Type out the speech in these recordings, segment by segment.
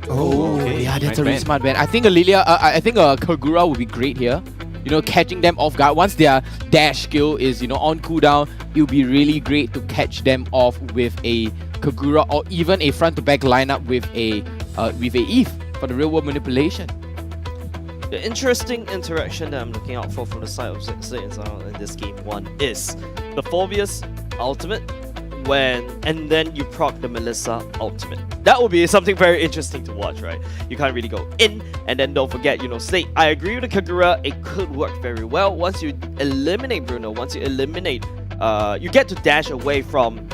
Oh, okay. yeah, that's Nice a really ban. smart ban. I think a Lilia, I think a Kagura would be great here. You know, catching them off guard. Once their dash skill is, you know, on cooldown, it would be really great to catch them off with a Kagura or even a front to back lineup with a Eve for the real world manipulation. The interesting interaction that I'm looking out for from the side of Slate and Zion in this game one is the Phobia's ultimate and then you proc the Melissa ultimate. That would be something very interesting to watch, right? You can't really go in, and then don't forget, you know, Slate, I agree with the Kagura, it could work very well. Once you eliminate Bruno, once you eliminate, you get to dash away from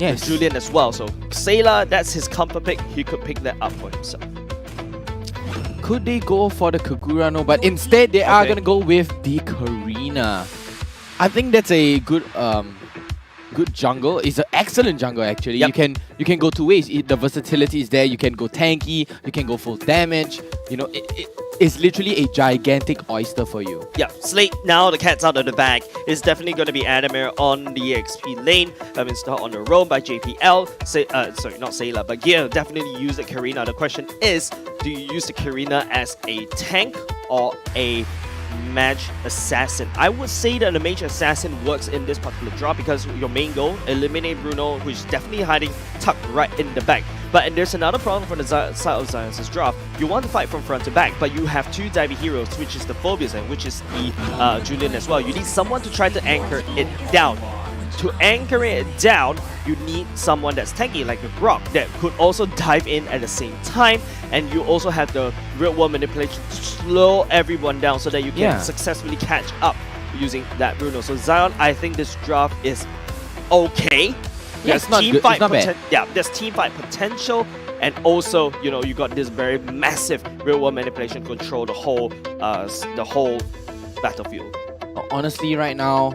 Yes. Julian as well. So Seilah, that's his comfort pick, he could pick that up for himself. Could they go for the Kagura? No, but instead they are gonna go with the Karina. I think that's a good good jungle. It's an excellent jungle actually. Yep. You can go two ways. The versatility is there. You can go tanky. You can go full damage. You know, it's literally a gigantic oyster for you. Yeah, Slate, now the cat's out of the bag. It's definitely going to be Adammir on the EXP lane. Installed on the roam by JPL. Sorry, not Seilah, but yeah, definitely use the Karina. The question is, do you use the Karina as a tank or a mage assassin? I would say that the mage assassin works in this particular drop because your main goal, eliminate Bruno, who is definitely hiding tucked right in the back. But there's another problem for the side of Zion's drop. You want to fight from front to back, but you have two divey heroes, which is the Phobias and which is the Julian as well. You need someone to try to anchor it down. To anchor it down, you need someone that's tanky like the Brock that could also dive in at the same time, and you also have the real world manipulation to slow everyone down so that you can successfully catch up using that Bruno. So Zion, I think this draft is okay. Yeah, it's not good. It's not bad. Yeah, there's team fight potential, and also, you know, you got this very massive real world manipulation control the whole battlefield. Honestly, right now,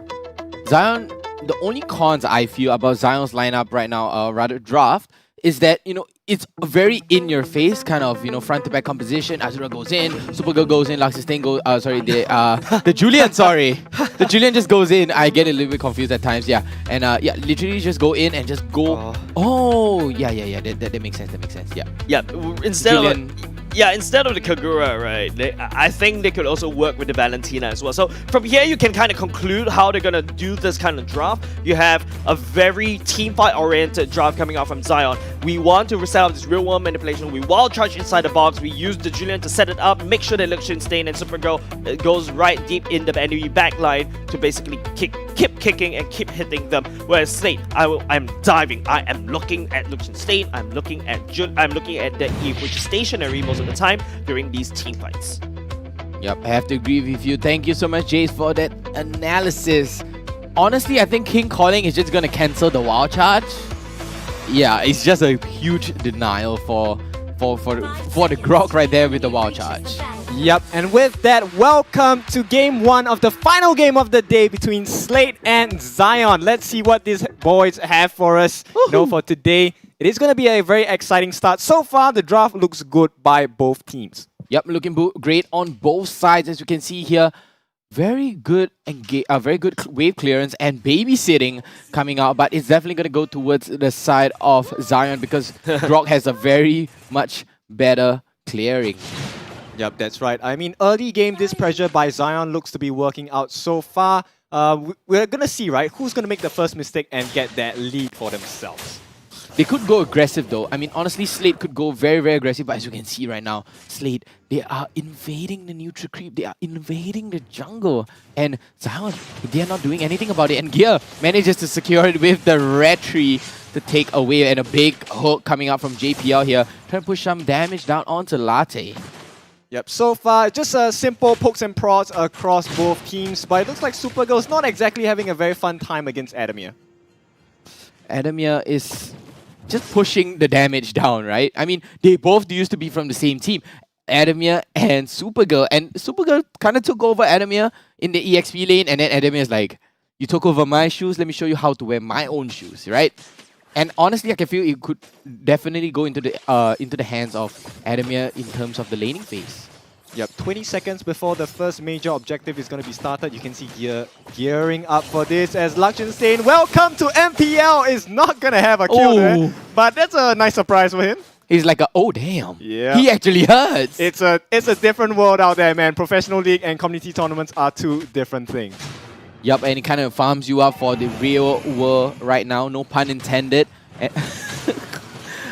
Zion, the only cons I feel about Zion's lineup right now, rather draft, is that, you know, it's a very in-your-face kind of, you know, front-to-back composition. Azura goes in, Supergirl goes in, Luxion Stain goes, the Julian, sorry. The Julian just goes in. I get a little bit confused at times, yeah. And yeah, literally just go in and just go. Oh, yeah, that makes sense, yeah. Yeah, instead of the Kagura, right, I think they could also work with the Valentina as well. So from here, you can kind of conclude how they're going to do this kind of draft. You have a very team fight oriented draft coming out from Zion. We want to set up this real world manipulation. We wild charge inside the box. We use the Julian to set it up, make sure that Luxion Stain and Supergirl goes right deep in the enemy backline to basically keep kicking and keep hitting them. Whereas Slate, I'm diving. I am looking at Luxion Stain. I'm looking at the Eve, which is stationary most of the time during these team fights. Yep, I have to agree with you. Thank you so much, JAYZ, for that analysis. Honestly, I think King Calling is just gonna cancel the wild charge. Yeah, it's just a huge denial for the Grok right there with the wild charge. Yep, and with that, welcome to game one of the final game of the day between Slate and Zion. Let's see what these boys have for us, you know, for today. It is going to be a very exciting start. So far, the draft looks good by both teams. Yep, looking great on both sides, as you can see here. Very good wave clearance and babysitting coming out, but it's definitely going to go towards the side of Zion because Grok has a very much better clearing. Yep, that's right. I mean, early game, this pressure by Zion looks to be working out so far. We're going to see, right, who's going to make the first mistake and get that lead for themselves. They could go aggressive though. I mean, honestly, Slate could go very, very aggressive. But as you can see right now, Slate, they are invading the neutral creep. They are invading the jungle. And Zion, they are not doing anything about it. And Gear manages to secure it with the red tree to take away. And a big hook coming out from JPL here. Trying to push some damage down onto Latte. Yep, so far, just simple pokes and prods across both teams. But it looks like Supergirl's not exactly having a very fun time against Adammir. Adammir is just pushing the damage down, right? I mean, they both used to be from the same team, Adammir and Supergirl. And Supergirl kind of took over Adammir in the EXP lane, and then Adammir is like, you took over my shoes, let me show you how to wear my own shoes, right? And honestly, I can feel it could definitely go into the hands of Adammir in terms of the laning phase. Yep, 20 seconds before the first major objective is going to be started. You can see gearing up for this as Luxion Stain, welcome to MPL, is not going to have a kill there. But that's a nice surprise for him. He's like, oh damn, Yeah. he actually hurts. It's a different world out there, man. Professional league and community tournaments are two different things. Yup, and it kind of farms you up for the real world right now, no pun intended.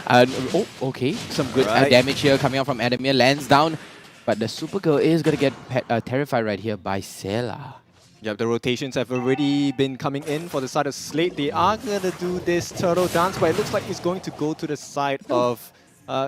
Oh, okay, some good damage here coming out from Adammir, lands down, but the Supergirl is going to get terrified right here by Seilah. Yep, the rotations have already been coming in for the side of Slate. They are going to do this turtle dance, but it looks like it's going to go to the side of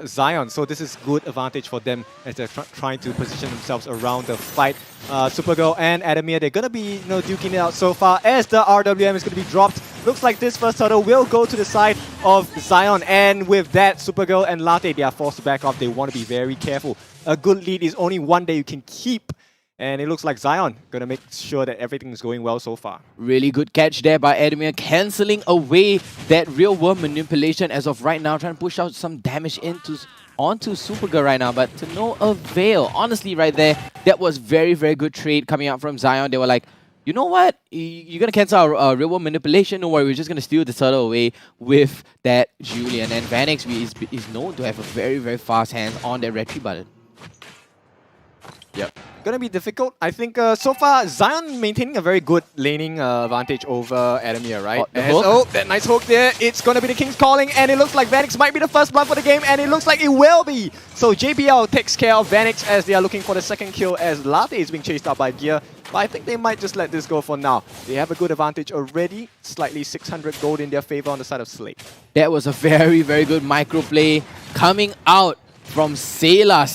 Zion. So this is good advantage for them as they're trying to position themselves around the fight. Supergirl and Adammir, they're going to be duking it out so far as the RWM is going to be dropped. Looks like this first turtle will go to the side of Zion, and with that, Supergirl and Latte, they are forced to back off. They want to be very careful. A good lead is only one that you can keep. And it looks like Zion going to make sure that everything is going well so far. Really good catch there by Adammir, cancelling away that real-world manipulation as of right now, trying to push out some damage onto Supergirl right now, but to no avail. Honestly, right there, that was very, very good trade coming out from Zion. They were like, you know what? You're going to cancel our real-world manipulation. Don't worry, we're just going to steal the turtle away with that Julian. And Vanix is known to have a very, very fast hand on that retry button. Yep. Gonna be difficult. I think so far Zion maintaining a very good laning advantage over Adammir, right? Oh, that nice hook there. It's gonna be the King's Calling, and it looks like Vanix might be the first blood for the game, and it looks like it will be. So JPL takes care of Vanix as they are looking for the second kill as Latte is being chased out by Gear. But I think they might just let this go for now. They have a good advantage already. Slightly 600 gold in their favor on the side of Slate. That was a very, very good micro play coming out from Seilah,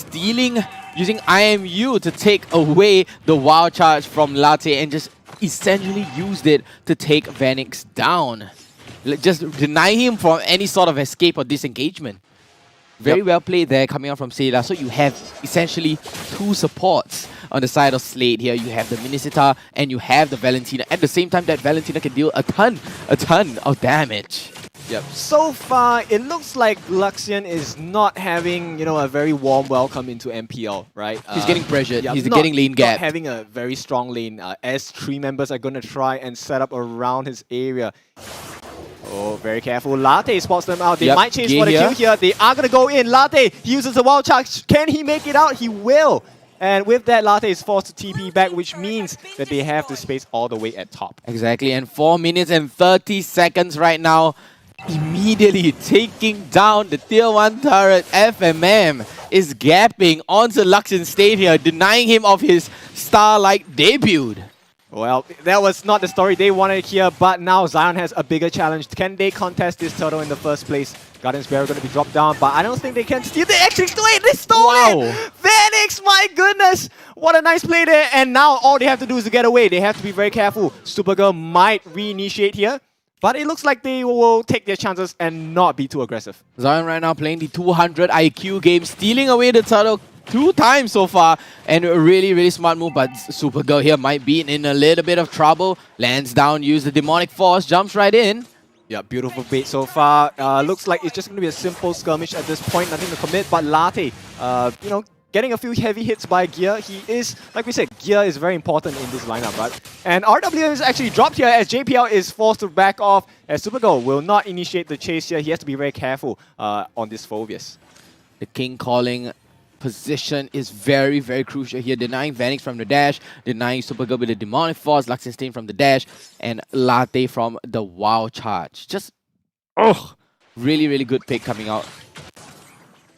using IMU to take away the wild charge from Latte and just essentially used it to take Vanix down. Just deny him from any sort of escape or disengagement. Very well played there coming out from Seilah. So you have essentially two supports on the side of Slate here. You have the Minisita and you have the Valentina. At the same time, that Valentina can deal a ton of damage. Yep. So far, it looks like Luxion is not having, a very warm welcome into MPL, right? He's getting pressured. He's getting lane gapped. Not having a very strong lane as three members are going to try and set up around his area. Oh, very careful. Latte spots them out. They might chase for the kill here. They are going to go in. Latte uses a wild charge. Can he make it out? He will. And with that, Latte is forced to TP back, which means that they have the space all the way at top. Exactly. And 4 minutes and 30 seconds right now. Immediately taking down the tier 1 turret. FMM is gapping onto Luxion Stain here, denying him of his star-like debut. Well, that was not the story they wanted here, but now Zion has a bigger challenge. Can they contest this turtle in the first place? Guardian's Barrier going to be dropped down, but I don't think they can steal. They actually stole it! They stole it! Vanix, my goodness! What a nice play there, and now all they have to do is to get away. They have to be very careful. Supergirl might reinitiate here. But it looks like they will take their chances and not be too aggressive. Zion right now playing the 200 IQ game, stealing away the turtle 2 times so far. And a really, really smart move. But Supergirl here might be in a little bit of trouble. Lands down, use the Demonic Force, jumps right in. Yeah, beautiful bait so far. Looks like it's just going to be a simple skirmish at this point. Nothing to commit. But Latte, getting a few heavy hits by Gear. He is, like we said, Gear is very important in this lineup, right? And RWM is actually dropped here as JPL is forced to back off, as Supergirl will not initiate the chase here. He has to be very careful on this Phobius. The King Calling position is very, very crucial here. Denying Vanix from the dash, denying Supergirl with the Demonic Force, Luxion Stain from the dash, and Latte from the Wild Charge. Just, really, really good pick coming out.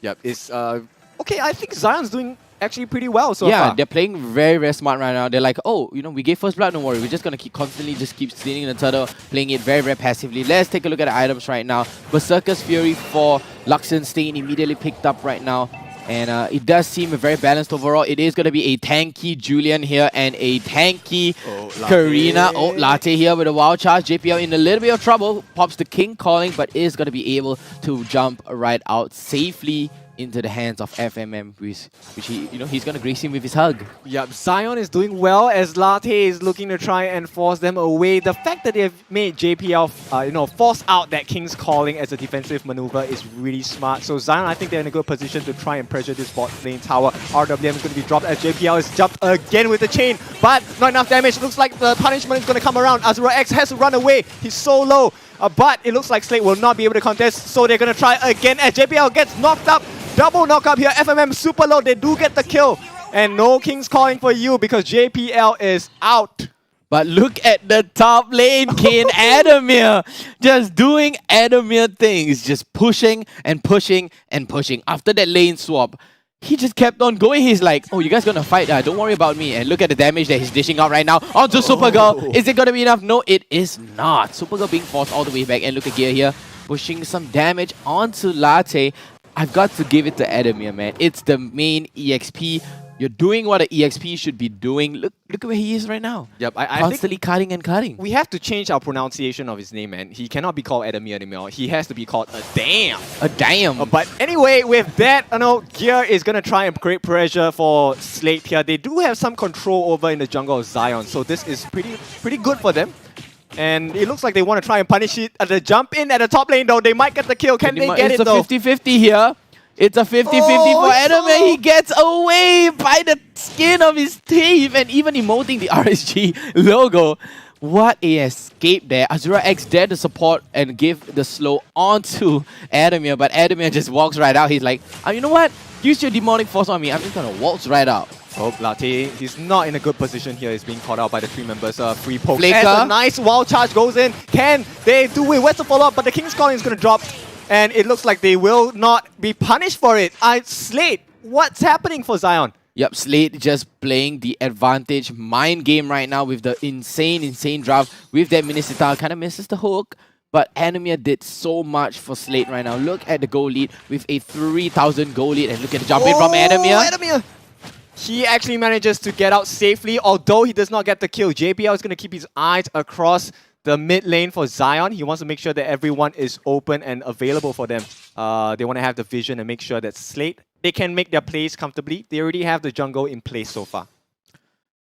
Yep, it's... Okay, I think Zion's doing actually pretty well so far. Yeah, they're playing very, very smart right now. They're like, oh, we gave first blood, don't worry. We're just going to keep stealing the turtle, playing it very, very passively. Let's take a look at the items right now. Berserker's Fury for Luxion Stain immediately picked up right now. And it does seem very balanced overall. It is going to be a tanky Julian here and a tanky Karina. Oh, Latte here with a wild charge. JPL in a little bit of trouble. Pops the King Calling, but is going to be able to jump right out safely into the hands of FMM, which he's going to grace him with his hug. Yep, Zion is doing well as Latte is looking to try and force them away. The fact that they've made JPL, force out that King's Calling as a defensive maneuver is really smart. So Zion, I think they're in a good position to try and pressure this bot lane tower. RWM is going to be dropped as JPL is jumped again with the chain, but not enough damage. Looks like the punishment is going to come around. Azura X has to run away. He's so low. But it looks like Slate will not be able to contest, so they're going to try again as JPL gets knocked up. Double knock up here. FMM super low. They do get the kill. And no King's calling for you because JPL is out. But look at the top lane, Kin. Adammir just doing Adammir things, just pushing and pushing and pushing. After that lane swap, he just kept on going. He's like, oh, you guys gonna fight? Don't worry about me. And look at the damage that he's dishing out right now onto SUPERGIRL. Is it gonna be enough? No, it is not. SUPERGIRL being forced all the way back. And look at Gear here, pushing some damage onto Latte. I've got to give it to Adammir, man. It's the main EXP. You're doing what an EXP should be doing. Look at where he is right now. Yep, I constantly cutting and cutting. We have to change our pronunciation of his name, man. He cannot be called Adammir anymore. He has to be called Adam. Damn. But anyway, with that, Gear is going to try and create pressure for Slate here. They do have some control over in the jungle of Zion, so this is pretty good for them. And it looks like they want to try and punish it at the jump in at the top lane, though. They might get the kill. Can they get it, though? It's a 50-50 here. It's a 50-50 for Adammir. He gets away by the skin of his teeth and even emoting the RSG logo. What a escape there. Azura X there to support and give the slow onto Adammir, but Adammir just walks right out. He's like, you know what? Use your demonic force on me. I'm just gonna waltz right out. Oh, Latte, he's not in a good position here. He's being caught out by the three members. Free poke. Flaker. As a nice wild charge goes in. Can they do it? Where's the follow-up? But the King's Calling is gonna drop. And it looks like they will not be punished for it. Slate, what's happening for Zion? Yep, Slate just playing the advantage mind game right now with the insane draft. With that Minisita, kind of misses the hook. But Adammir did so much for Slate right now. Look at the goal lead with a 3,000 goal lead. And look at the jump in from Adammir. He actually manages to get out safely, although he does not get the kill. JPL is going to keep his eyes across the mid lane for Zion. He wants to make sure that everyone is open and available for them. They want to have the vision and make sure that Slate, they can make their plays comfortably. They already have the jungle in place so far.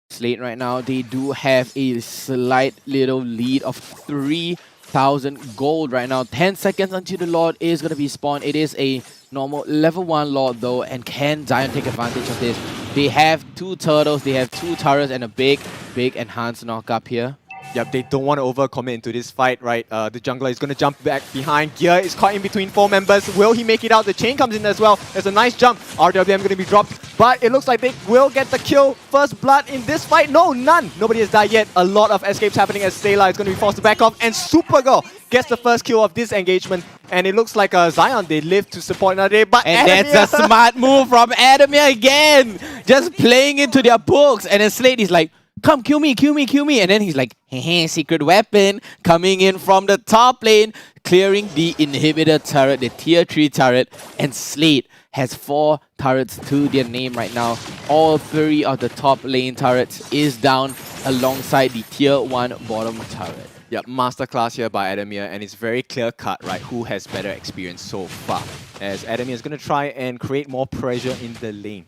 Slate right now, they do have a slight little lead of 3,000 gold right now. 10 seconds until the Lord is going to be spawned. It is a normal level 1 Lord though. And can Zion take advantage of this? They have 2 turtles, they have 2 turrets and a big enhanced knock up here. Yep, they don't want to overcommit into this fight, right? The jungler is going to jump back behind. Gear is caught in between 4 members. Will he make it out? The chain comes in as well. There's a nice jump. RWM going to be dropped, but it looks like they will get the kill. First blood in this fight. No, none. Nobody has died yet. A lot of escapes happening as Seilah is going to be forced to back off. And SUPERGIRL gets the first kill of this engagement. And it looks like Zion, they live to support another day. But and that's a smart move from Adammir again. Just playing into their books. And then Slate is like, come, kill me. And then he's like, hey, secret weapon coming in from the top lane, clearing the inhibitor turret, the tier 3 turret. And Slate has 4 turrets to their name right now. All 3 of the top lane turrets is down alongside the tier 1 bottom turret. Yep, masterclass here by Adammir, and it's very clear-cut, right, who has better experience so far. As Adammir is going to try and create more pressure in the lane.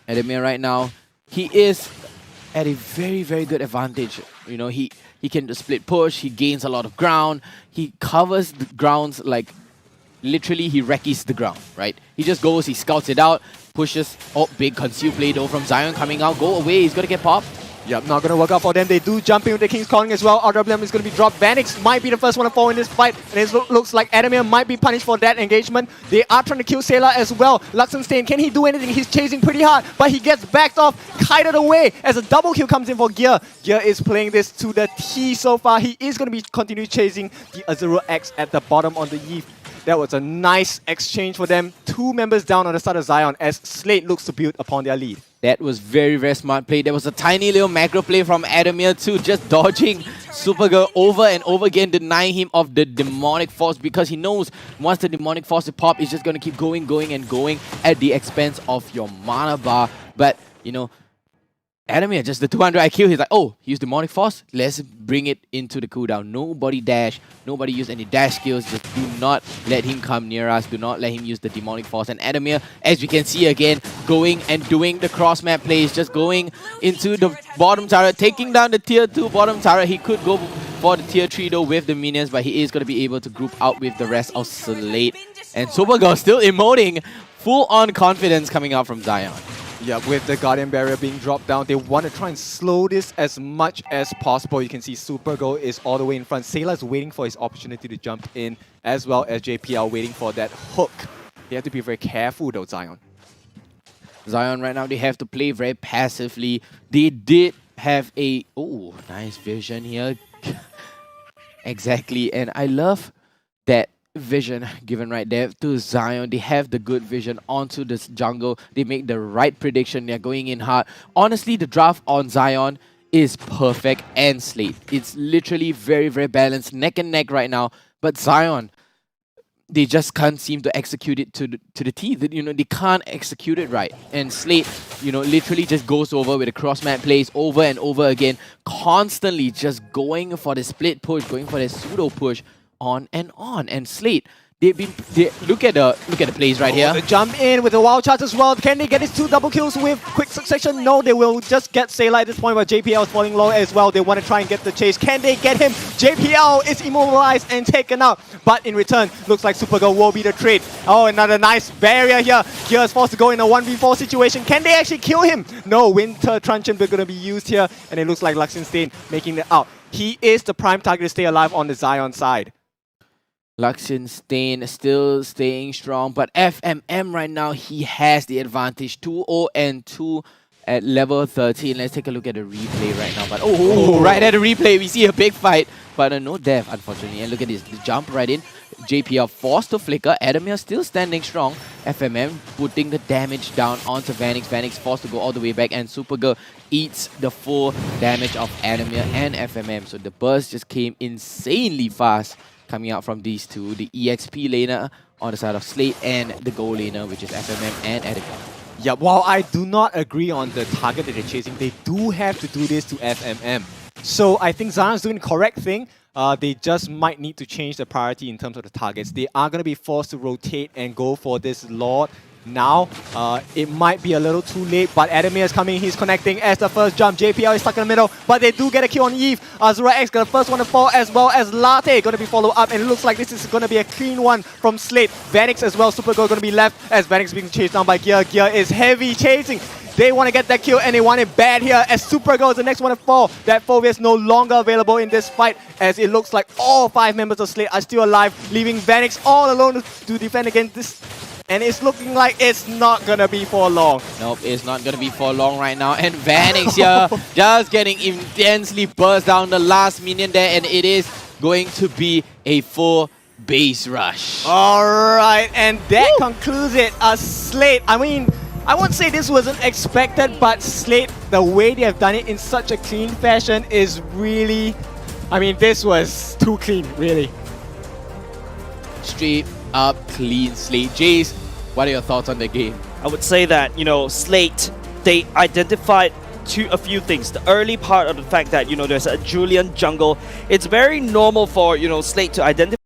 Adammir right now, he is at a very good advantage. You know, he can split push, he gains a lot of ground, he covers the grounds like literally he recce's the ground, right? He just goes, he scouts it out, pushes. Oh, big conceal play though from Zion coming out. Go away, he's gonna get popped. Yep, not gonna work out for them. They do jump in with the King's Calling as well. RWM is gonna be dropped. Vanix might be the first one to fall in this fight, and it looks like Adammir might be punished for that engagement. They are trying to kill Seilah as well. Luxion Stain, can he do anything? He's chasing pretty hard, but he gets backed off, kited away as a double kill comes in for Gear. Gear is playing this to the T so far. He is gonna be continue chasing the Azura X at the bottom on the Eve. That was a nice exchange for them. 2 members down on the side of Zion as Slate looks to build upon their lead. That was very smart play. There was a tiny little macro play from Adammir too, just dodging SUPERGIRL over and over again, denying him of the demonic force because he knows once the demonic force is pop, it's just going to keep going at the expense of your mana bar. But, you know, Adammir, just the 200 IQ, he's like, oh, use demonic force, let's bring it into the cooldown. Nobody dash, nobody use any dash skills, just do not let him come near us, do not let him use the demonic force. And Adammir, as we can see again, going and doing the cross map plays, just going into the bottom turret, taking down the tier 2 bottom turret. He could go for the tier 3 though with the minions, but he is going to be able to group out with the rest of Slate. And SUPERGIRL still emoting, full on confidence coming out from Zion. Yeah, with the Guardian Barrier being dropped down, they want to try and slow this as much as possible. You can see SUPERGIRL is all the way in front. Seilah is waiting for his opportunity to jump in, as well as JPL waiting for that hook. They have to be very careful though, Zion. Zion right now, they have to play very passively. They did have a... Oh, nice vision here. Exactly, and I love that vision given right there to Zion. They have the good vision onto this jungle. They make the right prediction. They're going in hard. Honestly, the draft on Zion is perfect and Slate. It's literally very, very balanced, neck and neck right now. But Zion, they just can't seem to execute it to the T. You know, they can't execute it right. And Slate, you know, literally just goes over with the cross-map plays over and over again, constantly just going for the split push, going for the pseudo push, on. And Slate, look at the plays right here. The jump in with the wild charge as well. Can they get his 2 double kills with quick succession? No, they will just get Seilah at this point, but JPL is falling low as well. They want to try and get the chase. Can they get him? JPL is immobilized and taken out, but in return, looks like SUPERGIRL will be the trade. Oh, another nice barrier here. Gear is forced to go in a 1v4 situation. Can they actually kill him? No, Winter Truncheon is going to be used here, and it looks like Luxion Stain making it out. He is the prime target to stay alive on the Zion side. Luxion Stain still staying strong, but FMM right now, he has the advantage. 2-0 and 2 at level 13. Let's take a look at the replay right now. But right at the replay, we see a big fight, but no death, unfortunately. And look at this, the jump right in. JPL forced to flicker. Adammir still standing strong. FMM putting the damage down onto Vanix. Vanix forced to go all the way back, and SUPERGIRL eats the full damage of Adammir and FMM. So the burst just came insanely fast coming out from these two, the EXP laner on the side of Slate and the goal laner, which is FMM and Adammir. Yeah, while I do not agree on the target that they're chasing, they do have to do this to FMM. So I think Zion's doing the correct thing. They just might need to change the priority in terms of the targets. They are going to be forced to rotate and go for this Lord. Now, it might be a little too late, but Adammir is coming. He's connecting as the first jump. JPL is stuck in the middle, but they do get a kill on Eve. Azura X got the first one to fall, as well as Latte going to be followed up, and it looks like this is going to be a clean one from Slate. Vanix as well. SUPERGIRL going to be left as Vanix is being chased down by Gear. Gear is heavy chasing. They want to get that kill, and they want it bad here as SUPERGIRL is the next one to fall. That Phobia is no longer available in this fight, as it looks like all 5 members of Slate are still alive, leaving Vanix all alone to defend against this. And it's looking like it's not gonna be for long. Nope, it's not gonna be for long right now. And Vanix here just getting intensely burst down the last minion there, and it is going to be a full base rush. Alright, and that concludes it. Slate, I mean, I won't say this wasn't expected, but Slate, the way they have done it in such a clean fashion is really... I mean, this was too clean, really. Straight up clean Slate. JAYZ, what are your thoughts on the game? I would say that, you know, Slate, they identified a few things. The early part of the fact that, you know, there's a Julian jungle. It's very normal for, you know, Slate to identify